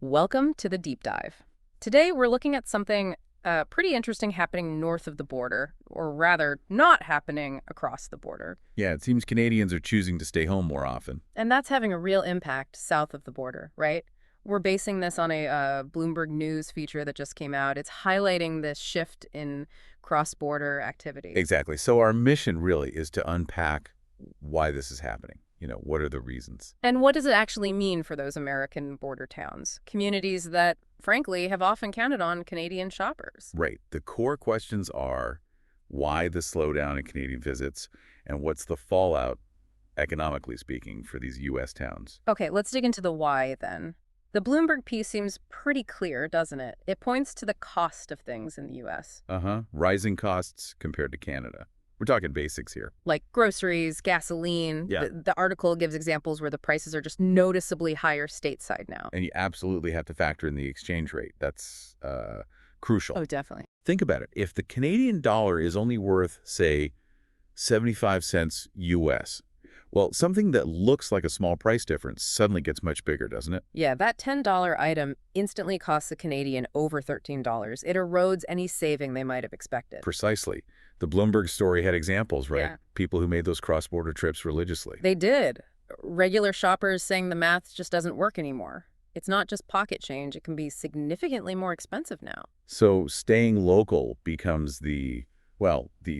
Welcome to the deep dive. Today we're looking at something pretty interesting happening north of the border, or rather, not happening across the border. Yeah, it seems Canadians are choosing to stay home more often. And that's having a real impact south of the border, right? We're basing this on a Bloomberg News feature that just came out. It's highlighting this shift in cross-border activity. Exactly. So our mission really is to unpack why this is happening. What are the reasons? And what does it actually mean for those American border towns? Communities that, frankly, have often counted on Canadian shoppers. Right. The core questions are why the slowdown in Canadian visits and what's the fallout, economically speaking, for these U.S. towns? Okay, let's dig into the why then. The Bloomberg piece seems pretty clear, doesn't it? It points to the cost of things in the U.S., Uh-huh. Rising costs compared to Canada. We're talking basics here. like groceries, gasoline. Yeah. The article gives examples where the prices are just noticeably higher stateside now. And you absolutely have to factor in the exchange rate. That's crucial. Oh, definitely. Think about it. If the Canadian dollar is only worth, say, 75 cents US, well, something that looks like a small price difference suddenly gets much bigger, doesn't it? Yeah, that $10 item instantly costs a Canadian over $13. It erodes any saving they might have expected. Precisely. The Bloomberg story had examples, right? Yeah. People who made those cross-border trips religiously. They did. Regular shoppers saying the math just doesn't work anymore. It's not just pocket change. It can be significantly more expensive now. So staying local becomes the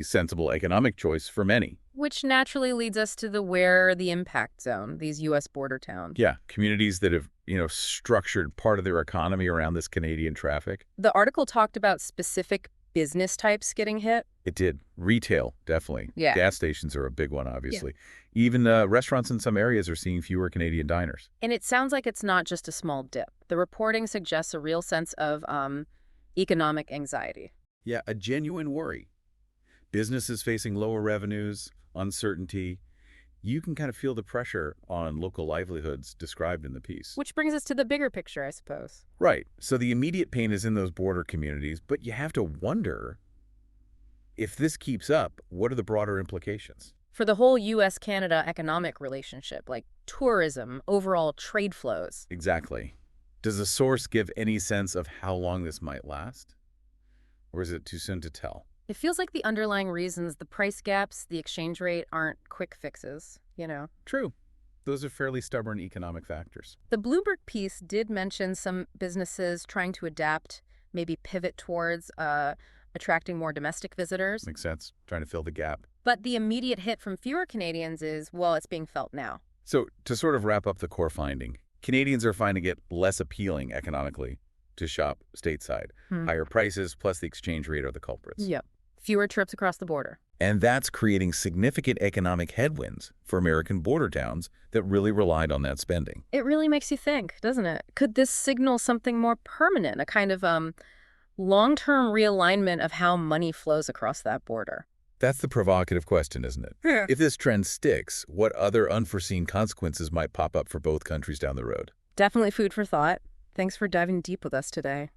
sensible economic choice for many. Which naturally leads us to where the impact zone, these U.S. border towns. Yeah, communities that have, structured part of their economy around this Canadian traffic. The article talked about specific business types getting hit. It did. Retail, definitely. Yeah. Gas stations are a big one, obviously. Even restaurants in some areas are seeing fewer Canadian diners. And it sounds like it's not just a small dip. The reporting suggests a real sense of economic anxiety. Yeah, a genuine worry. Businesses facing lower revenues, uncertainty. You can kind of feel the pressure on local livelihoods described in the piece. Which brings us to the bigger picture, I suppose. Right. So the immediate pain is in those border communities, but you have to wonder if this keeps up, what are the broader implications? For the whole U.S.-Canada economic relationship, like tourism, overall trade flows. Exactly. Does the source give any sense of how long this might last? Or is it too soon to tell? It feels like the underlying reasons, the price gaps, the exchange rate, aren't quick fixes, True. Those are fairly stubborn economic factors. The Bloomberg piece did mention some businesses trying to adapt, maybe pivot towards attracting more domestic visitors. Makes sense. Trying to fill the gap. But the immediate hit from fewer Canadians is, well, it's being felt now. So to sort of wrap up the core finding, Canadians are finding it less appealing economically to shop stateside. Higher prices plus the exchange rate are the culprits. Yep. Fewer trips across the border. And that's creating significant economic headwinds for American border towns that really relied on that spending. It really makes you think, doesn't it? Could this signal something more permanent, a kind of long-term realignment of how money flows across that border? That's the provocative question, isn't it? Yeah. If this trend sticks, what other unforeseen consequences might pop up for both countries down the road? Definitely food for thought. Thanks for diving deep with us today.